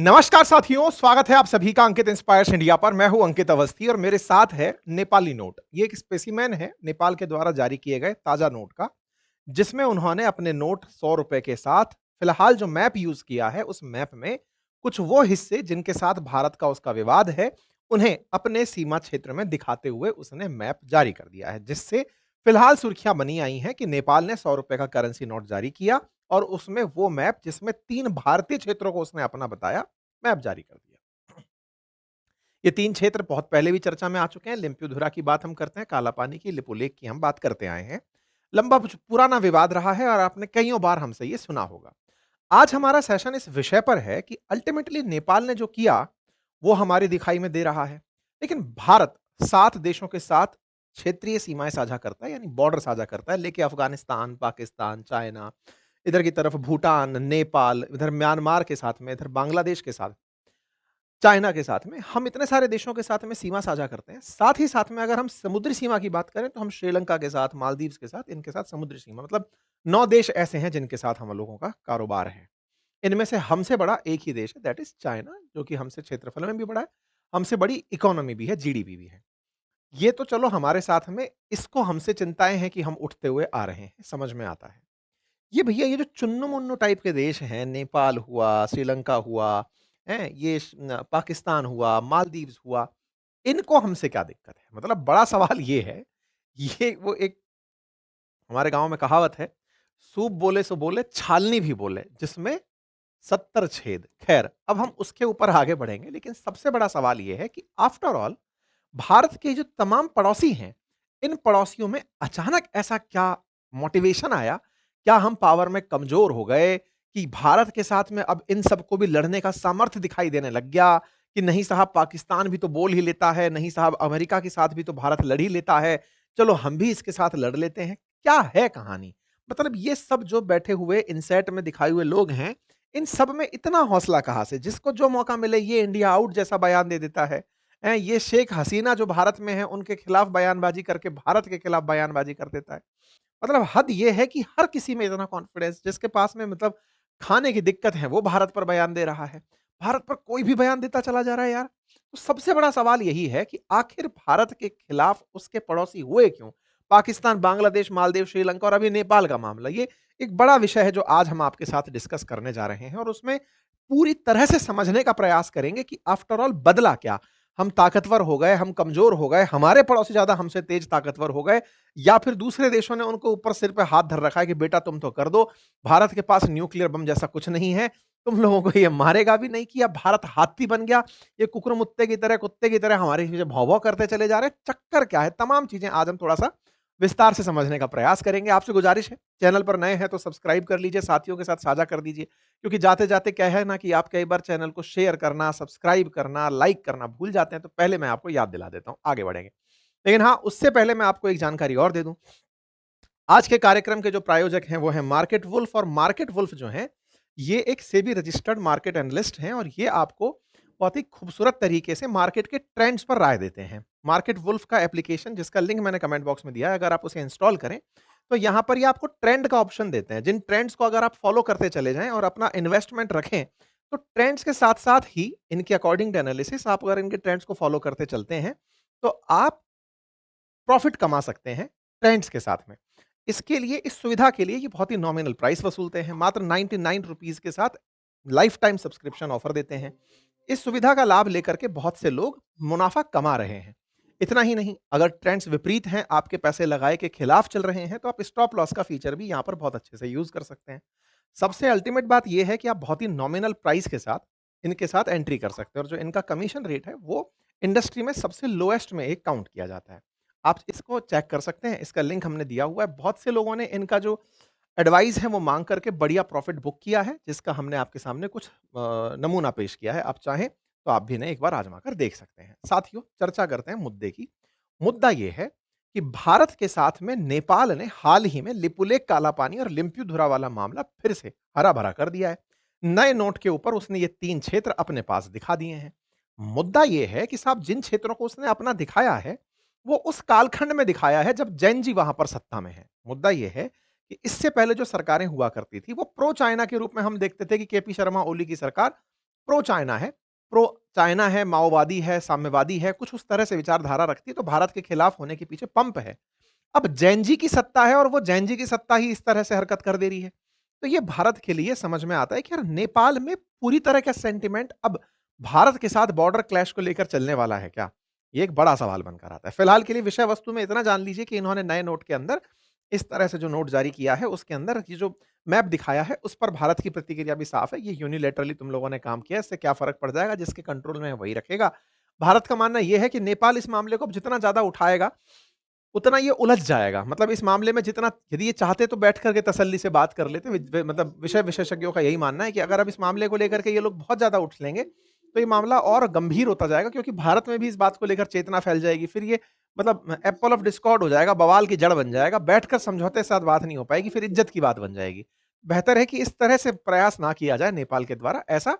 नमस्कार साथियों, स्वागत है आप सभी का अंकित इंस्पायर्स इंडिया पर। मैं हूं अंकित अवस्थी और मेरे साथ है नेपाली नोट। ये एक स्पेसिमेन है नेपाल के द्वारा जारी किए गए ताजा नोट का, जिसमें उन्होंने अपने नोट 100 रुपए के साथ फिलहाल जो मैप यूज किया है, उस मैप में कुछ वो हिस्से जिनके साथ भारत का उसका विवाद है, उन्हें अपने सीमा क्षेत्र में दिखाते हुए उसने मैप जारी कर दिया है, जिससे फिलहाल सुर्खियां बनी आई हैं कि नेपाल ने 100 रुपए का करेंसी नोट जारी किया और उसमें वो मैप जिसमें 3 भारतीय क्षेत्रों को उसने अपना बताया, मैप जारी कर दिया। ये 3 क्षेत्र बहुत पहले भी चर्चा में आ चुके हैं। लिम्पुधुरा की बात हम करते हैं, कालापानी की, लिपुलेख की हम बात करते आए हैं। लंबा पुराना विवाद रहा है और आपने कईयों बार हमसे ये सुना होगा। आज हमारा सेशन इस विषय पर है कि अल्टीमेटली नेपाल ने जो किया, वो हमारी दिखाई में दे रहा है। लेकिन भारत 7 देशों के साथ क्षेत्रीय सीमाएं साझा करता है, यानी बॉर्डर साझा करता है, लेके अफगानिस्तान, पाकिस्तान, चाइना, इधर की तरफ भूटान, नेपाल, इधर म्यांमार के साथ में, इधर बांग्लादेश के साथ, चाइना के साथ में, हम इतने सारे देशों के साथ में सीमा साझा करते हैं। साथ ही साथ में अगर हम समुद्री सीमा की बात करें तो हम श्रीलंका के साथ, मालदीव्स के साथ, इनके साथ समुद्री सीमा मतलब 9 देश ऐसे हैं जिनके साथ हम लोगों का कारोबार है। इनमें से हमसे बड़ा एक ही देश है, दैट इज़ चाइना, जो कि हमसे क्षेत्रफल में भी बड़ा है, हमसे बड़ी इकोनॉमी भी है, जीडीपी भी है। ये तो चलो हमारे साथ में, इसको हमसे चिंताएँ हैं कि हम उठते हुए आ रहे हैं, समझ में आता है। ये भैया ये जो चुन्नू-मुन्नू टाइप के देश हैं, नेपाल हुआ, श्रीलंका हुआ, हैं? ये पाकिस्तान हुआ, मालदीव्स हुआ, इनको हमसे क्या दिक्कत है? मतलब बड़ा सवाल ये है, ये वो एक हमारे गाँव में कहावत है, सूप बोले सो बोले, छालनी भी बोले, जिसमें 70 छेद। ख़ैर, अब हम उसके ऊपर आगे बढ़ेंगे, लेकिन सबसे बड़ा सवाल ये है कि आफ्टर ऑल भारत के जो तमाम पड़ोसी हैं, इन पड़ोसियों में अचानक ऐसा क्या मोटिवेशन आया? क्या हम पावर में कमज़ोर हो गए कि भारत के साथ में अब इन सबको भी लड़ने का सामर्थ्य दिखाई देने लग गया कि नहीं साहब पाकिस्तान भी तो बोल ही लेता है, नहीं साहब अमेरिका के साथ भी तो भारत लड़ ही लेता है, चलो हम भी इसके साथ लड़ लेते हैं। क्या है कहानी? मतलब ये सब जो बैठे हुए इनसेट में दिखाए हुए लोग हैं, इन सब में इतना हौसला कहाँ से? जिसको जो मौका मिले ये इंडिया आउट जैसा बयान दे देता है। ये शेख हसीना जो भारत में है, उनके खिलाफ बयानबाज़ी करके भारत के खिलाफ बयानबाज़ी कर देता है। मतलब हद ये है कि हर किसी में इतना कॉन्फिडेंस, जिसके पास में मतलब खाने की दिक्कत है, वो भारत पर बयान दे रहा है। भारत पर कोई भी बयान देता चला जा रहा है यार। तो सबसे बड़ा सवाल यही है कि आखिर भारत के खिलाफ उसके पड़ोसी हुए क्यों? पाकिस्तान, बांग्लादेश, मालदीव, श्रीलंका और अभी नेपाल का मामला, ये एक बड़ा विषय है जो आज हम आपके साथ डिस्कस करने जा रहे हैं और उसमें पूरी तरह से समझने का प्रयास करेंगे कि आफ्टर ऑल बदला क्या? हम ताकतवर हो गए, हम कमज़ोर हो गए, हमारे पड़ोसी ज़्यादा हमसे तेज़ ताकतवर हो गए या फिर दूसरे देशों ने उनको ऊपर सिर पे हाथ धर रखा है कि बेटा तुम तो कर दो, भारत के पास न्यूक्लियर बम जैसा कुछ नहीं है, तुम लोगों को ये मारेगा भी नहीं कि अब भारत हाथी बन गया, ये कुकुरमुत्ते की तरह, कुत्ते की तरह हमारे पीछे भौं-भौं करते चले जा रहे हैं, चक्कर क्या है? तमाम चीज़ें आज हम थोड़ा-सा विस्तार से समझने का प्रयास करेंगे। आपसे गुज़ारिश है, चैनल पर नए हैं तो सब्सक्राइब कर लीजिए, साथियों के साथ साझा कर दीजिए, क्योंकि जाते-जाते क्या है ना कि आप कई बार चैनल को शेयर करना, सब्सक्राइब करना, लाइक करना भूल जाते हैं, तो पहले मैं आपको याद दिला देता हूँ, आगे बढ़ेंगे। लेकिन हाँ, उससे पहले मैं आपको एक जानकारी और दे दूँ। आज के कार्यक्रम के जो प्रायोजक हैं वो हैं मार्केट वुल्फ और मार्केट वुल्फ जो हैं, ये एक सेबी रजिस्टर्ड मार्केट एनालिस्ट हैं और ये आपको बहुत ही खूबसूरत तरीके से मार्केट के ट्रेंड्स पर राय देते हैं। मार्केट वुल्फ का एप्लीकेशन जिसका लिंक मैंने कमेंट बॉक्स में दिया है, अगर आप उसे इंस्टॉल करें, तो यहाँ पर ये आपको ट्रेंड का ऑप्शन देते हैं। जिन ट्रेंड्स को अगर आप फॉलो करते चले जाएँ और अपना इन्वेस्टमेंट रखें, तो ट्रेंड्स के साथ-साथ ही इनके अकॉर्डिंग टू एनालिसिस आप अगर इनके ट्रेंड्स को फॉलो करते चलते हैं, तो आप प्रॉफिट कमा सकते हैं ट्रेंड्स के साथ में। इसके लिए इस सुविधा के लिए ये बहुत ही नॉमिनल प्राइस वसूलते हैं। मात्र 99 रुपीज़ के साथ लाइफ टाइम सब्सक्रिप्शन ऑफर देते हैं। इस सुविधा का लाभ लेकर के बहुत से लोग मुनाफ़ा कमा रहे हैं। इतना ही नहीं, अगर ट्रेंड्स विपरीत हैं, आपके पैसे लगाए के खिलाफ चल रहे हैं, तो आप स्टॉप लॉस का फीचर भी यहाँ पर बहुत अच्छे से यूज़ कर सकते हैं। सबसे अल्टीमेट बात ये है कि आप बहुत ही नॉमिनल प्राइस के साथ इनके साथ एंट्री कर सकते हैं और जो इनका कमीशन रेट है, वो इंडस्ट्री में सबसे लोएस्ट में एक काउंट किया जाता है। आप इसको चेक कर सकते हैं, इसका लिंक हमने दिया हुआ है। बहुत से लोगों ने इनका जो एडवाइस है वो माँग करके बढ़िया प्रॉफिट बुक किया है, जिसका हमने आपके सामने कुछ नमूना पेश किया है। आप चाहें तो आप भी इन्हें एक बार आज़मा कर देख सकते हैं। साथियों, चर्चा करते हैं मुद्दे की। मुद्दा ये है कि भारत के साथ में नेपाल ने हाल ही में लिपुलेख काला पानी और लिम्पुधुरा वाला मामला फिर से हरा-भरा कर दिया है। नए नोट के ऊपर उसने ये 3 क्षेत्र अपने पास दिखा दिए हैं। मुद्दा ये है कि साहब जिन क्षेत्रों को उसने अपना दिखाया है, वो उस कालखंड में दिखाया है जब जैन जी वहाँ पर सत्ता में हैं। मुद्दा ये है कि इससे पहले जो सरकारें हुआ करती थी, वो प्रो चाइना के रूप में हम देखते थे कि केपी शर्मा ओली की सरकार प्रो चाइना है, प्रो चाइना है, माओवादी है, साम्यवादी है, कुछ उस तरह से विचारधारा रखती है, तो भारत के खिलाफ होने के पीछे पंप है। अब जैन जी की सत्ता है और वो जैन जी की सत्ता ही इस तरह से हरकत कर दे रही है। तो ये भारत के लिए समझ में आता है कि यार नेपाल में पूरी तरह का सेंटिमेंट अब भारत के साथ बॉर्डर क्लैश को लेकर चलने वाला है क्या? ये एक बड़ा सवाल बनकर आता है। फिलहाल के लिए विषय वस्तु में इतना जान लीजिए कि इन्होंने नए नोट के अंदर इस तरह से जो नोट जारी किया है, उसके अंदर ये जो मैप दिखाया है, उस पर भारत की प्रतिक्रिया भी साफ है। ये यूनिलैटरली तुम लोगों ने काम किया, इससे क्या फ़र्क पड़ जाएगा? जिसके कंट्रोल में है वही रखेगा। भारत का मानना ये है कि नेपाल इस मामले को जितना ज़्यादा उठाएगा, उतना ये उलझ जाएगा। मतलब इस मामले में जितना यदि ये चाहते तो बैठ कर के तसल्ली से बात कर लेते। मतलब विषय विशेषज्ञों का यही मानना है कि अगर अब इस मामले को लेकर के ये लोग बहुत ज़्यादा उठ लेंगे, तो ये मामला और गंभीर होता जाएगा, क्योंकि भारत में भी इस बात को लेकर चेतना फैल जाएगी। फिर ये मतलब एप्पल ऑफ डिस्कॉर्ड हो जाएगा, बवाल की जड़ बन जाएगा। बैठकर समझौते के साथ बात नहीं हो पाएगी, फिर इज्जत की बात बन जाएगी। बेहतर है कि इस तरह से प्रयास ना किया जाए नेपाल के द्वारा, ऐसा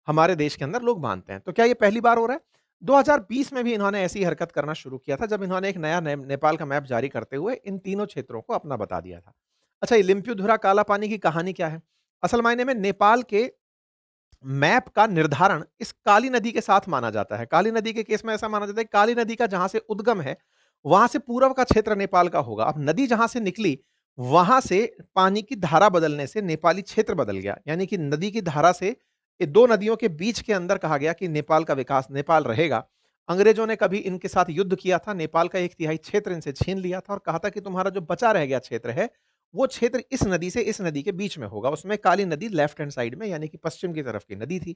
हमारे देश के अंदर लोग मानते हैं। तो क्या ये पहली बार हो रहा है? 2020 में भी इन्होंने ऐसी हरकत करना शुरू किया था, जब इन्होंने एक नया नेपाल का मैप जारी करते हुए इन तीनों क्षेत्रों को अपना बता दिया था। अच्छा, ये लिम्पुधुरा काला पानी की कहानी क्या है? असल मायने में नेपाल के मैप का निर्धारण इस काली नदी के साथ माना जाता है। काली नदी के केस में ऐसा माना जाता है कि काली नदी का जहां से उद्गम है, वहां से पूर्व का क्षेत्र नेपाल का होगा। अब नदी जहां से निकली, वहां से पानी की धारा बदलने से नेपाली क्षेत्र बदल गया। यानी कि नदी की धारा से ये दो नदियों के बीच के अंदर कहा गया कि नेपाल का विकास, नेपाल रहेगा। अंग्रेजों ने कभी इनके साथ युद्ध किया था, नेपाल का 1/3 क्षेत्र इनसे छीन लिया था और कहा था कि तुम्हारा जो बचा रह गया क्षेत्र है, वो क्षेत्र इस नदी से इस नदी के बीच में होगा। उसमें काली नदी लेफ्ट हैंड साइड में, यानी कि पश्चिम की तरफ की नदी थी।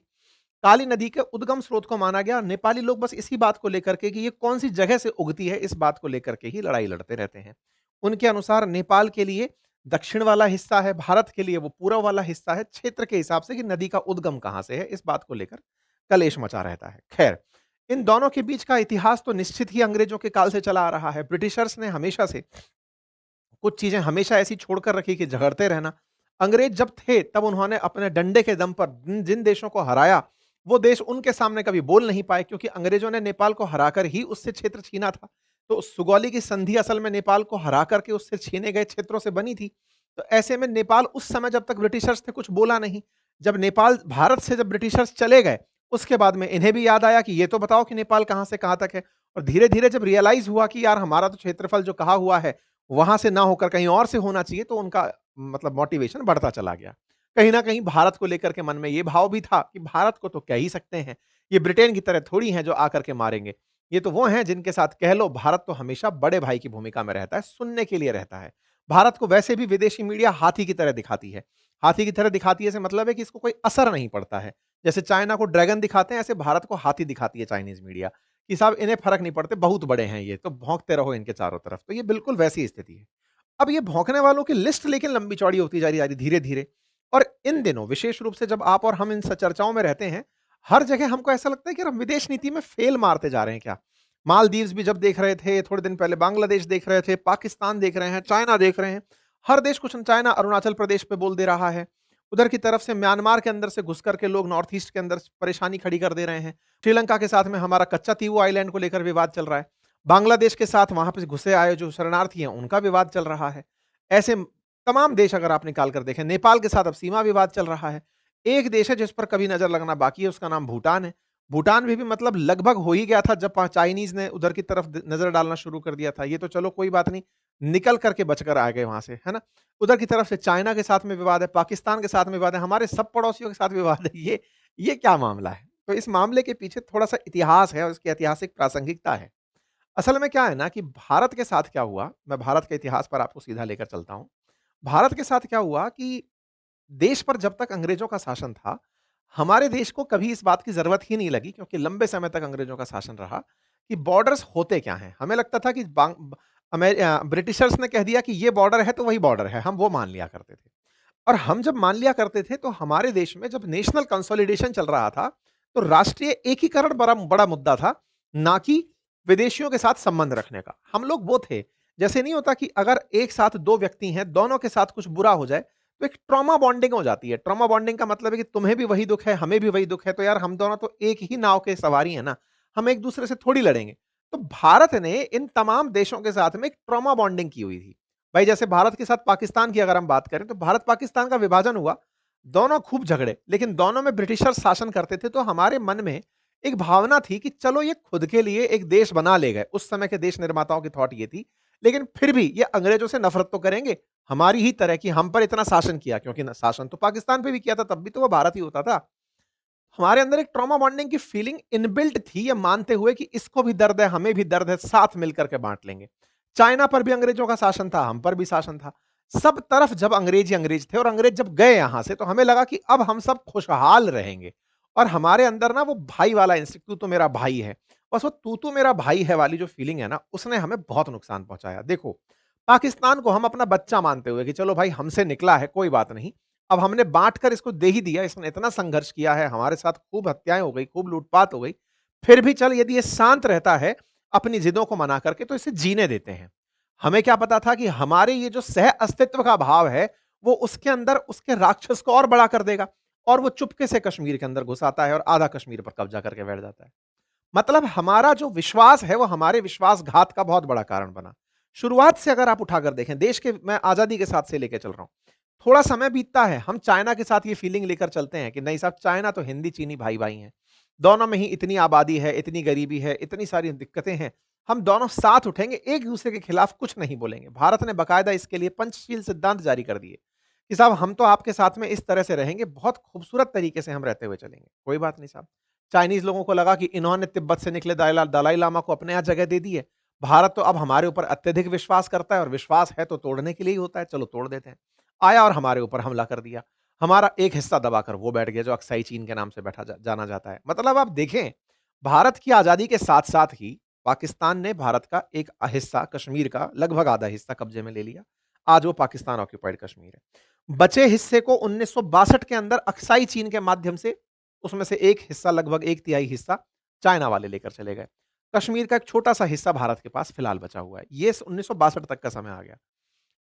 काली नदी के उद्गम स्रोत को माना गया। नेपाली लोग बस इसी बात को लेकर के कि ये कौन सी जगह से उगती है, इस बात को लेकर के ही लड़ाई लड़ते रहते हैं। उनके अनुसार नेपाल के लिए दक्षिण वाला हिस्सा है, भारत के लिए वो पूर्व वाला हिस्सा है, क्षेत्र के हिसाब से कि नदी का उद्गम कहां से है, इस बात को लेकर कलेश मचा रहता है। खैर, इन दोनों के बीच का इतिहास तो निश्चित ही अंग्रेजों के काल से चला आ रहा है। ब्रिटिशर्स ने हमेशा से कुछ चीजें हमेशा ऐसी छोड़कर रखी कि झगड़ते रहना। अंग्रेज जब थे तब उन्होंने अपने डंडे के दम पर जिन जिन देशों को हराया, वो देश उनके सामने कभी बोल नहीं पाए, क्योंकि अंग्रेजों ने नेपाल को हराकर ही उससे क्षेत्र छीना था। तो सुगौली की संधि असल में नेपाल को हरा करके उससे छीने गए क्षेत्रों से बनी थी। तो ऐसे में नेपाल उस समय जब तक ब्रिटिशर्स थे कुछ बोला नहीं। जब नेपाल भारत से जब ब्रिटिशर्स चले गए, उसके बाद में इन्हें भी याद आया कि ये तो बताओ कि नेपाल कहां से कहां तक है। और धीरे धीरे जब रियलाइज हुआ कि यार हमारा तो क्षेत्रफल जो कहा हुआ है वहां से ना होकर कहीं और से होना चाहिए, तो उनका मतलब मोटिवेशन बढ़ता चला गया। कहीं ना कहीं भारत को लेकर के मन में ये भाव भी था कि भारत को तो कह ही सकते हैं, ये ब्रिटेन की तरह थोड़ी हैं जो आकर के मारेंगे। ये तो वो हैं जिनके साथ कह लो भारत तो हमेशा बड़े भाई की भूमिका में रहता है, सुनने के लिए रहता है। भारत को वैसे भी विदेशी मीडिया हाथी की तरह दिखाती है। हाथी की तरह दिखाती है से मतलब है कि इसको कोई असर नहीं पड़ता है। जैसे चाइना को ड्रैगन दिखाते हैं, ऐसे भारत को हाथी दिखाती है चाइनीज मीडिया, कि साहब इन्हें फ़र्क नहीं पड़ते, बहुत बड़े हैं ये, तो भौंकते रहो इनके चारों तरफ। तो ये बिल्कुल वैसी स्थिति है। अब ये भौंकने वालों की लिस्ट लेकिन लंबी-चौड़ी होती जा रही धीरे-धीरे। और इन दिनों विशेष रूप से जब आप और हम इन स चर्चाओं में रहते हैं, हर जगह हमको ऐसा लगता है कि हम विदेश नीति में फेल मारते जा रहे हैं क्या? मालदीव्स भी जब देख रहे थे, थोड़े दिन पहले बांग्लादेश देख रहे थे, पाकिस्तान देख रहे हैं, चाइना देख रहे हैं। हर देश कुछ चाइना अरुणाचल प्रदेश पे बोल दे रहा है। उधर की तरफ से म्यांमार के अंदर से घुस कर के लोग नॉर्थ ईस्ट के अंदर परेशानी खड़ी कर दे रहे हैं। श्रीलंका के साथ में हमारा कच्चा तीवू आइलैंड को लेकर विवाद चल रहा है। बांग्लादेश के साथ वहां पे घुसे आए जो शरणार्थी हैं, उनका विवाद चल रहा है। ऐसे तमाम देश अगर आप निकाल कर देखें, नेपाल के साथ अब सीमा विवाद चल रहा है। एक देश है जिस पर कभी नजर लगना बाकी है, उसका नाम भूटान है। भूटान भी मतलब लगभग हो ही गया था जब चाइनीज ने उधर की तरफ नजर डालना शुरू कर दिया था। ये तो चलो कोई बात नहीं, निकल करके बचकर आ गए वहां से, है ना। उधर की तरफ से चाइना के साथ में विवाद है, पाकिस्तान के साथ में विवाद है, हमारे सब पड़ोसियों के साथ विवाद है। ये क्या मामला है? तो इस मामले के पीछे थोड़ा सा इतिहास है और इसकी ऐतिहासिक प्रासंगिकता है। असल में क्या है ना कि भारत के साथ क्या हुआ, मैं भारत के इतिहास पर आपको सीधा लेकर चलता हूं। भारत के साथ क्या हुआ कि देश पर जब तक अंग्रेजों का शासन था, हमारे देश को कभी इस बात की जरूरत ही नहीं लगी, क्योंकि लंबे समय तक अंग्रेजों का शासन रहा, कि बॉर्डर्स होते क्या हैं। हमें लगता था कि ब्रिटिशर्स ने कह दिया कि ये बॉर्डर है तो वही बॉर्डर है, हम वो मान लिया करते थे। और हम जब मान लिया करते थे तो हमारे देश में जब नेशनल कंसोलिडेशन चल रहा था, तो राष्ट्रीय एकीकरण बड़ा बड़ा मुद्दा था, ना कि विदेशियों के साथ संबंध रखने का। हम लोग वो थे, जैसे नहीं होता कि अगर एक साथ दो व्यक्ति हैं, दोनों के साथ कुछ बुरा हो जाए, तो एक ट्रॉमा बॉन्डिंग हो जाती है। ट्रॉमा बॉन्डिंग का मतलब है कि तुम्हें भी वही दुख है, हमें भी वही दुख है, तो यार हम दोनों तो एक ही नाव के सवारी हैं ना, हम एक दूसरे से थोड़ी लड़ेंगे। तो भारत ने इन तमाम देशों के साथ में एक ट्रॉमा बॉन्डिंग की हुई थी। भाई जैसे भारत के साथ पाकिस्तान की अगर हम बात करें, तो भारत पाकिस्तान का विभाजन हुआ, दोनों खूब झगड़े, लेकिन दोनों में ब्रिटिशर शासन करते थे, तो हमारे मन में एक भावना थी कि चलो ये खुद के लिए एक देश बना ले गए। उस समय के देश निर्माताओं की थॉट ये थी, लेकिन फिर भी ये अंग्रेजों से नफ़रत तो करेंगे, हमारी ही तरह कि हम पर इतना शासन किया, क्योंकि न शासन तो पाकिस्तान पे भी किया था, तब भी तो वो भारत ही होता था। हमारे अंदर एक ट्रॉमा बॉन्डिंग की फीलिंग इनबिल्ट थी, ये मानते हुए कि इसको भी दर्द है, हमें भी दर्द है, साथ मिलकर के बांट लेंगे। चाइना पर भी अंग्रेजों का शासन था, हम पर भी शासन था। सब तरफ जब अंग्रेज ही अंग्रेज थे, और अंग्रेज जब गए यहां से, तो हमें लगा कि अब हम सब खुशहाल रहेंगे। और हमारे अंदर ना वो भाई वाला इंस्टिंक्ट, तू तो मेरा भाई है, बस वो तू तो मेरा भाई है वाली जो फीलिंग है ना, उसने हमें बहुत नुकसान पहुंचाया। देखो, पाकिस्तान को हम अपना बच्चा मानते हुए कि चलो भाई हमसे निकला है, कोई बात नहीं, अब हमने बाँट कर इसको दे ही दिया, इसने इतना संघर्ष किया है, हमारे साथ खूब हत्याएँ हो गई, खूब लूटपाट हो गई, फिर भी चल यदि ये शांत रहता है, अपनी ज़िदों को मना करके, तो इसे जीने देते हैं। हमें क्या पता था कि हमारे ये जो सह-अस्तित्व का भाव है, वो उसके अंदर उसके राक्षस को और बड़ा कर देगा, और वो चुपके से कश्मीर के अंदर घुस आता है और आधा कश्मीर पर कब्जा करके बैठ जाता है। मतलब हमारा जो विश्वास है, वो हमारे विश्वासघात का बहुत बड़ा कारण बना। शुरुआत से अगर आप उठाकर देखें, देश के मैं आज़ादी के साथ से लेके चल रहा हूँ। थोड़ा समय बीतता है, हम चाइना के साथ ये फीलिंग लेकर चलते हैं कि नहीं साहब, चाइना तो हिंदी, चीनी भाई-भाई हैं। दोनों में ही इतनी आबादी है, इतनी गरीबी है, इतनी सारी दिक्कतें हैं। हम दोनों साथ उठेंगे, एक-दूसरे के खिलाफ कुछ नहीं बोलेंगे। भारत ने बाकायदा इसके लिए पंचशील सिद्धांत जारी कर दिए कि साहब हम तो आपके साथ में इस तरह से रहेंगे, बहुत खूबसूरत तरीके से हम रहते हुए चलेंगे। कोई बात नहीं साहब। चाइनीज़ लोगों को लगा कि इन्होंने तिब्बत से निकले दलाई लामा को अपने यहाँ जगह दे दी है। भारत तो अब हमारे ऊपर अत्यधिक विश्वास करता है, और विश्वास है तो तोड़ने के लिए ही होता है, चलो तोड़ देते हैं। आया और हमारे ऊपर हमला कर दिया। हमारा एक हिस्सा दबाकर वो बैठ गया, जो अक्साई चीन के नाम से बैठा जाना जाता है। मतलब आप देखें, भारत की आज़ादी के साथ-साथ ही पाकिस्तान ने भारत का एक हिस्सा, कश्मीर का लगभग आधा हिस्सा कब्जे में ले लिया। आज वो पाकिस्तान ऑक्यूपाइड कश्मीर है। बचे हिस्से को 1962 के अंदर अक्साई चीन के माध्यम से, उसमें से एक हिस्सा, लगभग 1/3 हिस्सा चाइना वाले लेकर चले गए। कश्मीर का एक छोटा-सा हिस्सा भारत के पास फिलहाल बचा हुआ है। ये 1962 तक का समय आ गया।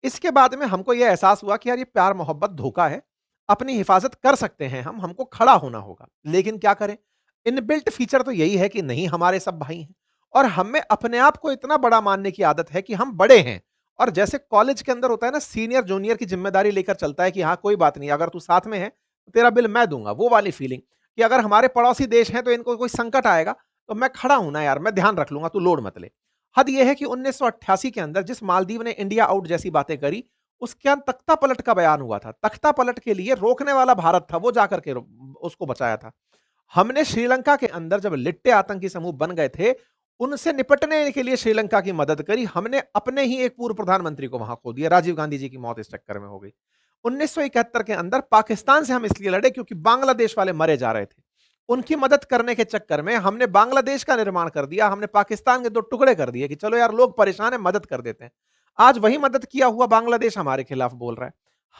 इसके बाद में हमको यह एहसास हुआ कि यार ये प्यार मोहब्बत धोखा है। अपनी हिफाज़त कर सकते हैं हम, हमको खड़ा होना होगा। लेकिन क्या करें? इनबिल्ट फीचर तो यही है कि नहीं, हमारे सब भाई हैं, और हमें अपने आप को इतना बड़ा मानने की आदत है कि हम बड़े हैं। और जैसे कॉलेज के अंदर होता है ना, सीनियर जूनियर की ज़िम्मेदारी लेकर चलता है कि हाँ, कोई बात नहीं, अगर तू साथ में है, तो तेरा बिल मैं दूँगा। वो वाली फीलिंग कि अगर हमारे पड़ोसी देश हैं, तो इनको कोई संकट आएगा, तो मैं खड़ा हूँ ना यार, मैं ध्यान रख लूँगा, तू लोड मत ले। हद ये है कि 1988 के अंदर जिस मालदीव ने इंडिया आउट जैसी बातें करी, उसके यहाँ तख्ता पलट का बयान हुआ था। तख्ता पलट के लिए रोकने वाला भारत था, वो जाकर के उसको बचाया था। हमने श्रीलंका के अंदर जब लिट्टे आतंकी समूह बन गए थे, उनसे निपटने के लिए श्रीलंका की मदद करी। हमने अपने ही एक पूर्व प्रधानमंत्री को वहां खो दिया। राजीव गांधी जी की मौत इस चक्कर में हो गई। 1971 के अंदर पाकिस्तान से हम इसलिए लड़े क्योंकि बांग्लादेश वाले मरे जा रहे थे। उनकी मदद करने के चक्कर में हमने बांग्लादेश का निर्माण कर दिया। हमने पाकिस्तान के दो टुकड़े कर दिए कि चलो यार, लोग परेशान है, मदद कर देते हैं। आज वही मदद किया हुआ बांग्लादेश हमारे खिलाफ बोल रहा है।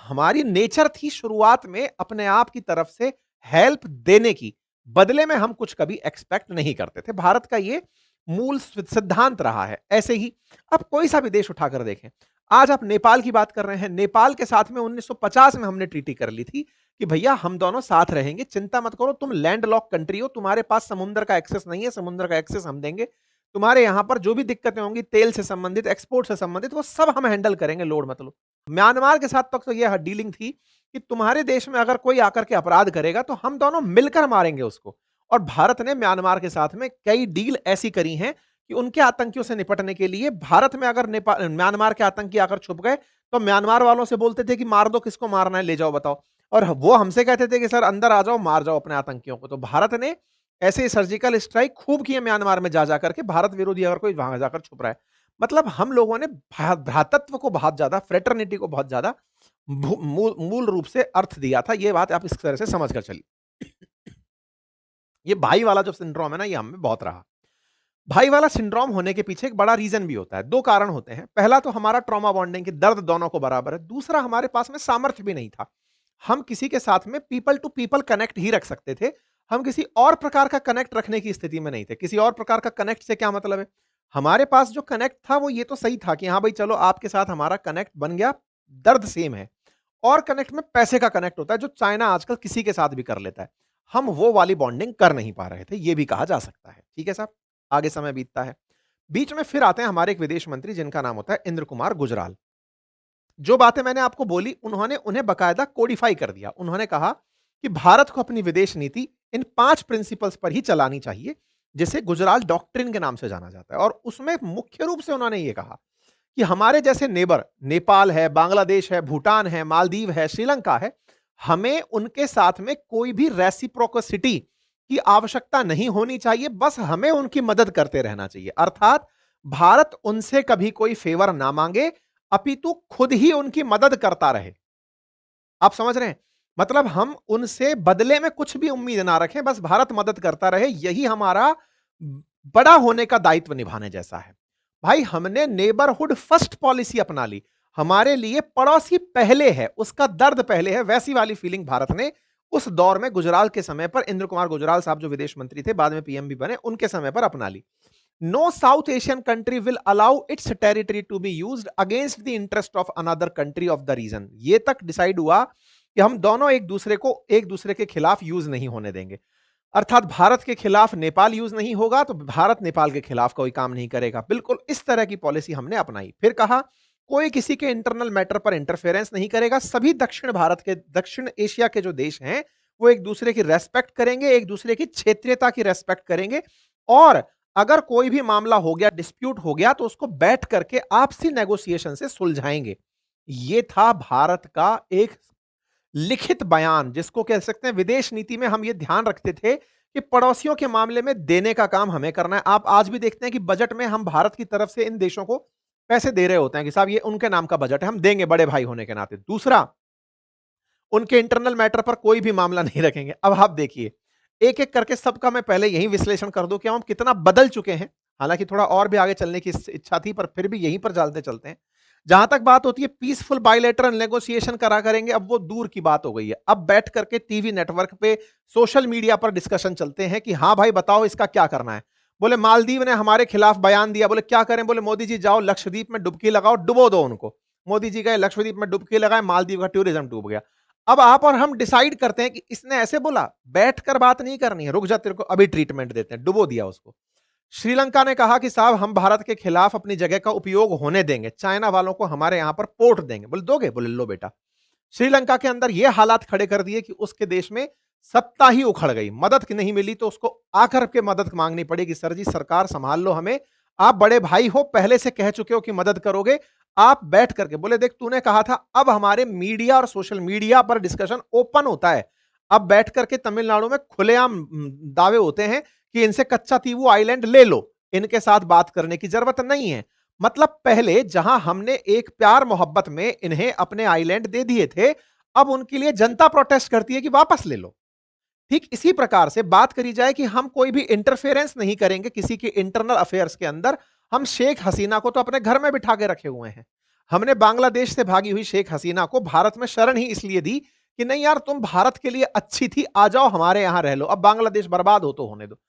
हमारी नेचर थी शुरुआत में अपने आप की तरफ से हेल्प देने की, बदले में हम कुछ कभी एक्सपेक्ट नहीं करते थे। भारत का ये मूल सिद्धांत रहा है। ऐसे ही अब कोई सा भी देश उठाकर देखें, आज आप नेपाल की बात कर रहे हैं, नेपाल के साथ में 1950 में हमने ट्रीटी कर ली थी कि भैया हम दोनों साथ रहेंगे, चिंता मत करो, तुम लैंड लॉक कंट्री हो, तुम्हारे पास समुद्र का एक्सेस नहीं है, समुद्र का एक्सेस हम देंगे। तुम्हारे यहां पर जो भी दिक्कतें होंगी तेल से संबंधित, एक्सपोर्ट से संबंधित, वो सब हम हैंडल करेंगे, लोड मत लो। म्यांमार के साथ तक तो यह डीलिंग थी कि तुम्हारे देश में अगर कोई आकर के अपराध करेगा, तो हम दोनों मिलकर मारेंगे उसको। और भारत ने म्यांमार के साथ में कई डील ऐसी करी हैं कि उनके आतंकियों से निपटने के लिए भारत में अगर म्यांमार के आतंकी आकर छुप गए, तो म्यांमार वालों से बोलते थे कि मार दो, किसको मारना है ले जाओ बताओ। और वो हमसे कहते थे कि सर अंदर आ जाओ, मार जाओ अपने आतंकियों को। तो भारत ने ऐसे सर्जिकल स्ट्राइक खूब किए म्यांमार में जा जाकर के, भारत विरोधी अगर कोई वहां जाकर छुप रहा है। मतलब हम लोगों ने भ्रातृत्व को बहुत ज्यादा, फ्रेटर्निटी को बहुत ज्यादा मूल रूप से अर्थ दिया था। ये बात आप इस तरह से समझ कर चलिए। ये भाई वाला जो सिंड्रोम है ना, ये हमें बहुत रहा। भाई वाला सिंड्रोम होने के पीछे एक बड़ा रीजन भी होता है। दो कारण होते हैं। पहला तो हमारा ट्रॉमा बॉन्डिंग, की दर्द दोनों को बराबर है। दूसरा, हमारे पास में सामर्थ्य भी नहीं था। हम किसी के साथ में पीपल टू पीपल कनेक्ट ही रख सकते थे। हम किसी और प्रकार का कनेक्ट रखने की स्थिति में नहीं थे। किसी और प्रकार का कनेक्ट से क्या मतलब है? हमारे पास जो कनेक्ट था वो ये तो सही था कि हाँ भाई चलो, आपके साथ हमारा कनेक्ट बन गया, दर्द सेम है। और कनेक्ट में पैसे का कनेक्ट होता है, जो चाइना आजकल किसी के साथ भी कर लेता है। हम वो वाली बॉन्डिंग कर नहीं पा रहे थे, ये भी कहा जा सकता है। ठीक है साहब, आगे समय बीतता है। बीच में फिर आते हैं हमारे एक विदेश मंत्री, जिनका नाम होता है इंद्र कुमार गुजराल। जो बातें मैंने आपको बोली उन्होंने उन्हें बकायदा कोडिफाई कर दिया। उन्होंने कहा कि भारत को अपनी विदेश नीति इन 5 प्रिंसिपल्स पर ही चलानी चाहिए, जिसे गुजराल डॉक्ट्रिन के नाम से जाना जाता है। और उसमें मुख्य रूप से उन्होंने यह कहा कि हमारे जैसे नेबर नेपाल है, बांग्लादेश है, भूटान है, मालदीव है, श्रीलंका है, हमें उनके साथ में कोई भी रेसिप्रोसिटी की आवश्यकता नहीं होनी चाहिए, बस हमें उनकी मदद करते रहना चाहिए। अर्थात भारत उनसे कभी कोई फेवर ना मांगे, अपितु खुद ही उनकी मदद करता रहे। आप समझ रहे हैं? मतलब हम उनसे बदले में कुछ भी उम्मीद ना रखें, बस भारत मदद करता रहे, यही हमारा बड़ा होने का दायित्व निभाने जैसा है। भाई हमने नेबरहुड फर्स्ट पॉलिसी अपना ली, हमारे लिए पड़ोसी पहले है, उसका दर्द पहले है, वैसी वाली फीलिंग भारत ने उस दौर में गुजराल के समय पर, इंद्र कुमार गुजराल साहब जो विदेश मंत्री थे, बाद में पीएम भी बने, उनके समय पर अपना ली। No south Asian country will allow its territory to be used against the interest of another country of the region. ये तक डिसाइड हुआ कि हम दोनों एक दूसरे के खिलाफ यूज नहीं होने देंगे। अर्थात भारत के खिलाफ नेपाल यूज नहीं होगा तो भारत नेपाल के खिलाफ कोई काम नहीं करेगा। बिल्कुल इस तरह की पॉलिसी हमने अपनाई। फिर कहा कोई किसी के इंटरनल मैटर पर इंटरफेरेंस नहीं करेगा, सभी दक्षिण एशिया के जो देश हैं वो एक दूसरे की रेस्पेक्ट करेंगे, एक दूसरे की क्षेत्रीयता की रेस्पेक्ट करेंगे, और अगर कोई भी मामला हो गया, डिस्प्यूट हो गया, तो उसको बैठ करके आपसी नेगोशिएशन से सुलझाएंगे। ये था भारत का एक लिखित बयान, जिसको कह सकते हैं विदेश नीति में हम ये ध्यान रखते थे कि पड़ोसियों के मामले में देने का काम हमें करना है। आप आज भी देखते हैं कि बजट में हम भारत की तरफ से इन देशों को पैसे दे रहे होते हैं कि साहब ये उनके नाम का बजट है, हम देंगे बड़े भाई होने के नाते। दूसरा, उनके इंटरनल मैटर पर कोई भी मामला नहीं रखेंगे। अब आप देखिए, एक एक करके सबका मैं पहले यही विश्लेषण कर दूं कि हम कितना बदल चुके हैं। हालांकि थोड़ा और भी आगे चलने की इच्छा थी, पर फिर भी यहीं पर चलते चलते हैं। जहां तक बात होती है पीसफुल बायलैटरल नेगोशिएशन करा करेंगे, अब वो दूर की बात हो गई है। अब बैठ करके टीवी नेटवर्क पे, सोशल मीडिया पर डिस्कशन चलते हैं कि हाँ भाई बताओ इसका क्या करना है। बोले मालदीव ने हमारे खिलाफ बयान दिया, बोले क्या करें, बोले मोदी जी जाओ लक्षद्वीप में डुबकी लगाओ, डुबो दो उनको। मोदी जी गए लक्षद्वीप में डुबकी लगाए, मालदीव का टूरिज्म डूब गया। अब आप और हम डिसाइड करते हैं कि इसने ऐसे बोला, बैठकर बात नहीं करनी है, रुक जा तेरे को अभी ट्रीटमेंट देते हैं, डुबो दिया उसको। श्रीलंका ने कहा कि साहब हम भारत के खिलाफ अपनी जगह का उपयोग होने देंगे, चाइना वालों को हमारे यहां पर पोर्ट देंगे। बोले दोगे? बोले लो बेटा। श्रीलंका के अंदर यह हालात खड़े कर दिए कि उसके देश में सत्ता ही उखड़ गई, मदद नहीं मिली तो उसको आकर के मदद मांगनी पड़ेगी। सर जी सरकार संभाल लो हमें, आप बड़े भाई हो, पहले से कह चुके हो कि मदद करोगे, आप बैठ करके। बोले देख तूने कहा था, अब हमारे मीडिया और सोशल मीडिया पर डिस्कशन ओपन होता है। अब बैठ करके तमिलनाडु में खुलेआम दावे होते हैं कि इनसे कच्चा तीवू आइलैंड ले लो, इनके साथ बात करने की जरूरत नहीं है। मतलब पहले जहां हमने एक प्यार मोहब्बत में इन्हें अपने आइलैंड दे दिए थे, अब उनके लिए जनता प्रोटेस्ट करती है कि वापस ले लो। ठीक इसी प्रकार से बात करी जाए कि हम कोई भी इंटरफेरेंस नहीं करेंगे किसी के इंटरनल अफेयर्स के अंदर। हम शेख हसीना को तो अपने घर में बिठा के रखे हुए हैं। हमने बांग्लादेश से भागी हुई शेख हसीना को भारत में शरण ही इसलिए दी कि नहीं यार तुम भारत के लिए अच्छी थी, आ जाओ हमारे यहां रह लो, अब बांग्लादेश बर्बाद हो तो होने दो।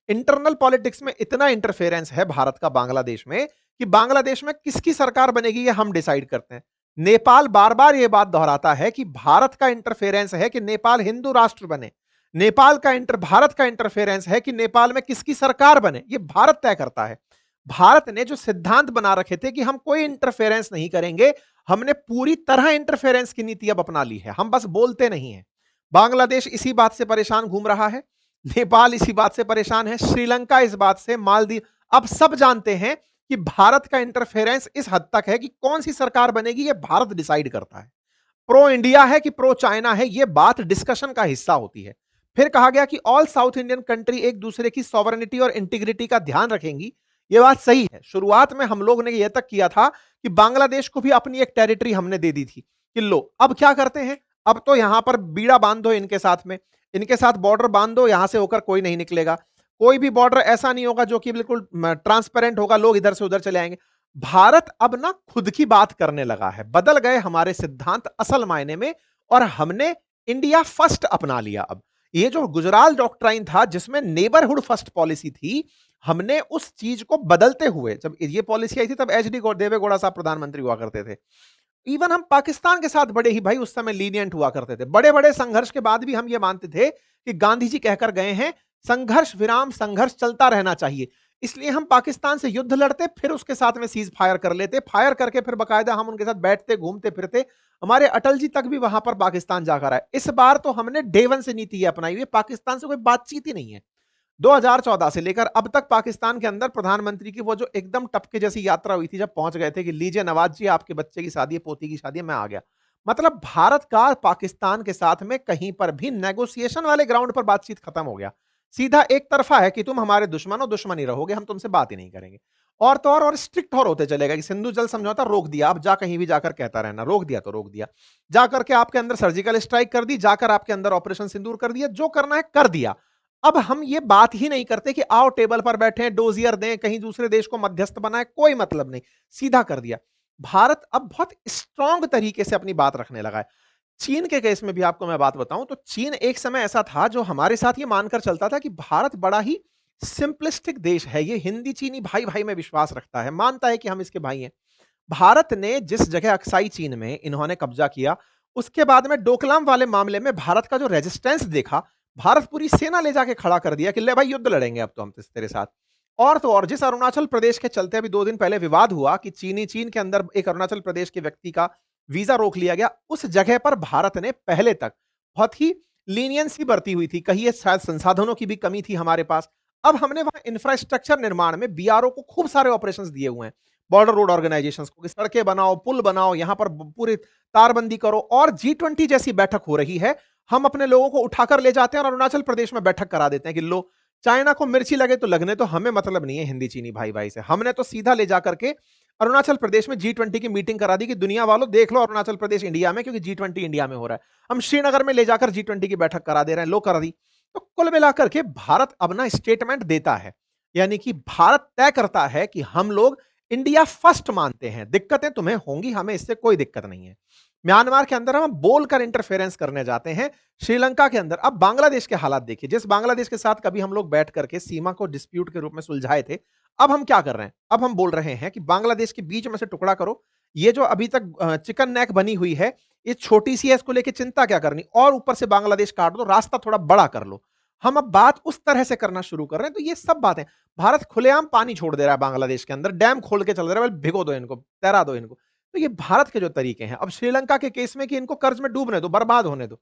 इंटरनल पॉलिटिक्स में इतना इंटरफेरेंस है भारत का बांग्लादेश में कि बांग्लादेश में किसकी सरकार बनेगी ये हम डिसाइड करते हैं। नेपाल बार बार यह बात दोहराता है कि भारत का इंटरफेरेंस है कि नेपाल हिंदू राष्ट्र बने। नेपाल का भारत का इंटरफेरेंस है कि नेपाल में किसकी सरकार बने, यह भारत तय करता है। भारत ने जो सिद्धांत बना रखे थे कि हम कोई इंटरफेरेंस नहीं करेंगे, हमने पूरी तरह इंटरफेरेंस की नीति अब अपना ली है, हम बस बोलते नहीं है। बांग्लादेश इसी बात से परेशान घूम रहा है, नेपाल इसी बात से परेशान है, श्रीलंका इस बात से, मालदीव। अब सब जानते हैं कि भारत का इंटरफेरेंस इस हद तक है कि कौन सी सरकार बनेगी यह भारत डिसाइड करता है। प्रो इंडिया है कि प्रो चाइना है, यह बात डिस्कशन का हिस्सा होती है। फिर कहा गया कि ऑल साउथ इंडियन कंट्री एक दूसरे की सॉवरेनिटी और इंटीग्रिटी का ध्यान रखेंगी। यह बात सही है। शुरुआत में हम लोग ने यह तक किया था कि बांग्लादेश को भी अपनी एक टेरिटरी हमने दे दी थी कि लो, अब क्या करते हैं, अब तो यहां पर बीड़ा बांध दो इनके साथ में, इनके साथ बॉर्डर बांध दो, यहां से होकर कोई नहीं निकलेगा। कोई भी बॉर्डर ऐसा नहीं होगा जो कि बिल्कुल ट्रांसपेरेंट होगा, लोग इधर से उधर चले आएंगे। भारत अब ना खुद की बात करने लगा है, बदल गए हमारे सिद्धांत असल मायने में, और हमने इंडिया फर्स्ट अपना लिया। अब ये जो गुजराल डॉक्ट्राइन था जिसमें नेबरहुड फर्स्ट पॉलिसी थी, हमने उस चीज को बदलते हुए, जब ये पॉलिसी आई थी तब एचडी देवेगौड़ा साहब प्रधानमंत्री हुआ करते थे। इवन हम पाकिस्तान के साथ बड़े ही भाई उस समय लीनियंट हुआ करते थे। बड़े बड़े संघर्ष के बाद भी हम ये मानते थे कि गांधी जी कहकर गए हैं संघर्ष विराम, संघर्ष चलता रहना चाहिए। इसलिए हम पाकिस्तान से युद्ध लड़ते, फिर उसके साथ में सीज फायर कर लेते, फायर करके फिर बकायदा हम उनके साथ बैठते, घूमते फिरते। हमारे अटल जी तक भी वहां पर पाकिस्तान जाकर आए। इस बार तो हमने डे वन से नीति ये अपनाई हुई है, पाकिस्तान से कोई बातचीत ही नहीं है। 2014 से लेकर अब तक पाकिस्तान के अंदर प्रधानमंत्री की वो जो एकदम टपके जैसी यात्रा हुई थी, जब पहुंच गए थे कि लीजिए नवाज जी, आपके बच्चे की शादी है, पोती की शादी है, मैं आ गया। मतलब भारत का पाकिस्तान के साथ में कहीं पर भी नेगोशिएशन वाले ग्राउंड पर बातचीत खत्म हो गया। सीधा एक तरफा है कि तुम हमारे दुश्मन हो, दुश्मनी रहोगे, हम तुमसे बात ही नहीं करेंगे। और तो और स्ट्रिक्ट और होते चलेगा कि सिंधु जल समझौता रोक दिया, अब जा कहीं भी जाकर कहता रहना, रोक दिया तो रोक दिया। जाकर के आपके अंदर सर्जिकल स्ट्राइक कर दी, जाकर आपके अंदर ऑपरेशन सिंदूर कर दिया, जो करना है कर दिया। अब हम ये बात ही नहीं करते कि आओ टेबल पर बैठे, डोजियर दें, कहीं दूसरे देश को मध्यस्थ बनाए, कोई मतलब नहीं, सीधा कर दिया। भारत अब बहुत स्ट्रांग तरीके से अपनी बात रखने लगा है। चीन के केस में भी आपको मैं बात बताऊं तो चीन एक समय ऐसा था जो हमारे साथ ये मानकर चलता था कि भारत बड़ा ही सिंपलिस्टिक देश है, ये हिंदी चीनी भाई भाई में विश्वास रखता है, मानता है कि हम इसके भाई हैं। भारत ने जिस जगह अक्साई चीन में इन्होंने कब्जा किया, उसके बाद में डोकलाम वाले मामले में भारत का जो रेजिस्टेंस देखा, भारत पूरी सेना ले जाके खड़ा कर दिया कि ले भाई युद्ध लड़ेंगे अब तो हम तेरे साथ। और तो और जिस अरुणाचल प्रदेश के चलते अभी 2 दिन पहले विवाद हुआ कि चीन के अंदर एक अरुणाचल प्रदेश के व्यक्ति का वीजा रोक लिया गया, उस जगह पर भारत ने पहले तक बहुत ही लीनियंसी बरती हुई थी, कहिए शायद संसाधनों की भी कमी थी हमारे पास। अब हमने वहां इंफ्रास्ट्रक्चर निर्माण में बीआरओ को खूब सारे ऑपरेशंस दिए हुए हैं, बॉर्डर रोड ऑर्गेनाइजेशंस को, कि सड़कें बनाओ, पुल बनाओ, यहां पर पूरी तारबंदी करो। और G20 जैसी बैठक हो रही है, हम अपने लोगों को उठाकर ले जाते हैं और अरुणाचल प्रदेश में बैठक करा देते हैं कि लो, चाइना को मिर्ची लगे तो लगने, तो हमें मतलब नहीं है हिंदी चीनी भाई भाई से। हमने तो सीधा ले जाकर के अरुणाचल प्रदेश में G20 की मीटिंग करा दी कि दुनिया वालों देख लो अरुणाचल प्रदेश इंडिया में, क्योंकि G20 इंडिया में हो रहा है। हम श्रीनगर में ले जाकर G20 की बैठक करा दे रहे हैं, लो कर दी। तो कुल मिलाकर के भारत अब ना स्टेटमेंट देता है, यानी कि भारत तय करता है कि हम लोग इंडिया फर्स्ट मानते हैं, दिक्कतें तुम्हें होंगी, हमें इससे कोई दिक्कत नहीं है। म्यांमार के अंदर हम बोलकर इंटरफेरेंस करने जाते हैं, श्रीलंका के अंदर। अब बांग्लादेश के हालात देखिए, जिस बांग्लादेश के साथ कभी हम लोग बैठ करके सीमा को डिस्प्यूट के रूप में सुलझाए थे, अब हम क्या कर रहे हैं? अब हम बोल रहे हैं कि बांग्लादेश के बीच में से टुकड़ा करो, ये जो अभी तक चिकन नेक बनी हुई है, ये छोटी सी है, इसको लेके चिंता क्या करनी, और ऊपर से बांग्लादेश काट दो, रास्ता थोड़ा बड़ा कर लो। हम अब बात उस तरह से करना शुरू कर रहे हैं। तो ये सब बातें, भारत खुलेआम पानी छोड़ दे रहा है बांग्लादेश के अंदर, डैम खोल के चल रहा है, भिगो दो इनको, तैरा दो इनको। तो ये भारत के जो तरीके हैं। अब श्रीलंका के केस में कि इनको कर्ज में डूबने दो, बर्बाद होने दो,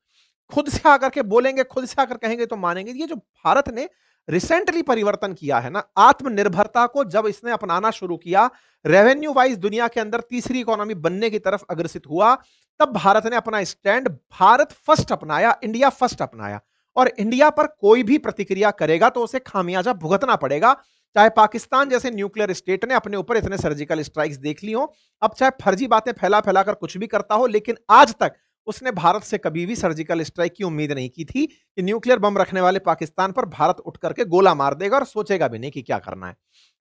खुद से आकर के बोलेंगे, खुद से आकर कहेंगे तो मानेंगे। ये जो भारत ने रिसेंटली परिवर्तन किया है ना, आत्मनिर्भरता को जब इसने अपनाना शुरू किया, रेवेन्यू वाइज दुनिया के अंदर तीसरी इकोनॉमी बनने की तरफ अग्रसित हुआ, तब भारत ने अपना स्टैंड भारत फर्स्ट अपनाया, इंडिया फर्स्ट अपनाया। और इंडिया पर कोई भी प्रतिक्रिया करेगा तो उसे खामियाजा भुगतना पड़ेगा, चाहे पाकिस्तान जैसे न्यूक्लियर स्टेट ने अपने ऊपर इतने सर्जिकल स्ट्राइक्स देख ली हो, अब चाहे फर्जी बातें फैला फैला कर कुछ भी करता हो, लेकिन आज तक उसने भारत से कभी भी सर्जिकल स्ट्राइक की उम्मीद नहीं की थी कि न्यूक्लियर बम रखने वाले पाकिस्तान पर भारत उठ करके गोला मार देगा और सोचेगा भी नहीं कि क्या करना है।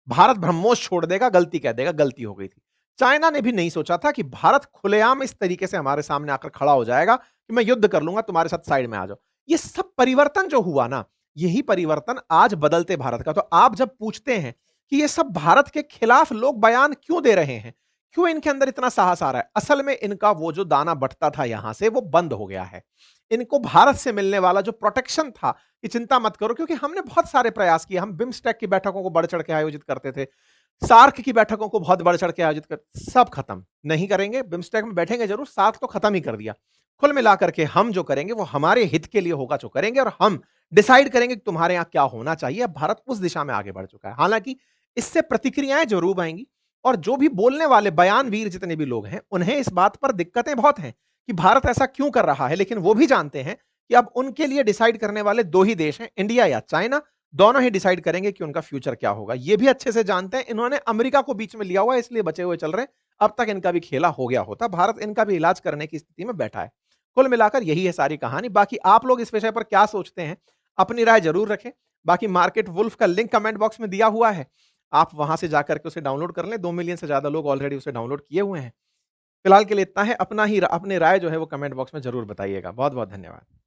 भारत ब्रह्मोस छोड़ देगा, गलती कह देगा, गलती हो गई थी। चाइना ने भी नहीं सोचा था कि भारत खुलेआम इस तरीके से हमारे सामने आकर खड़ा हो जाएगा कि मैं युद्ध कर लूंगा, तुम्हारे साथ साइड में आ जाओ। ये सब परिवर्तन जो हुआ ना, यही परिवर्तन आज बदलते भारत का। तो आप जब पूछते हैं कि ये सब भारत के खिलाफ लोग बयान क्यों दे रहे हैं, क्यों इनके अंदर इतना साहस आ रहा है, असल में इनका वो जो दाना बटता था यहां से, वो बंद हो गया है। इनको भारत से मिलने वाला जो प्रोटेक्शन था कि चिंता मत करो, क्योंकि हमने बहुत सारे प्रयास किए, हम बिम्स्टेक की बैठकों को बढ़ चढ़ के आयोजित करते थे, सार्क की बैठकों को बहुत बढ़ चढ़ के आयोजित कर, सब खत्म नहीं करेंगे। बिम्स्टेक में बैठेंगे जरूर, सार्क तो खत्म ही कर दिया। कुल मिलाकर के हम जो करेंगे वो हमारे हित के लिए होगा जो करेंगे, और हम डिसाइड करेंगे कि तुम्हारे यहां क्या होना चाहिए। अब भारत उस दिशा में आगे बढ़ चुका है। हालांकि इससे प्रतिक्रियाएं जरूर आएंगी, और जो भी बोलने वाले बयानवीर जितने भी लोग हैं, उन्हें इस बात पर दिक्कतें बहुत हैं कि भारत ऐसा क्यों कर रहा है, लेकिन वो भी जानते हैं कि अब उनके लिए डिसाइड करने वाले दो ही देश हैं, इंडिया या चाइना। दोनों ही डिसाइड करेंगे कि उनका फ्यूचर क्या होगा। ये भी अच्छे से जानते हैं, इन्होंने अमेरिका को बीच में लिया हुआ है, इसलिए बचे हुए चल रहे हैं। अब तक इनका भी खेला हो गया होता, भारत इनका भी इलाज करने की स्थिति में बैठा है। कुल मिलाकर यही है सारी कहानी। बाकी आप लोग इस विषय पर क्या सोचते हैं, अपनी राय जरूर रखें। बाकी मार्केट वुल्फ का लिंक कमेंट बॉक्स में दिया हुआ है, आप वहां से जाकर के उसे डाउनलोड कर लें। 2 मिलियन से ज्यादा लोग ऑलरेडी उसे डाउनलोड किए हुए हैं। फिलहाल के लिए इतना है। अपनी राय जो है वो कमेंट बॉक्स में जरूर बताइएगा। बहुत बहुत धन्यवाद।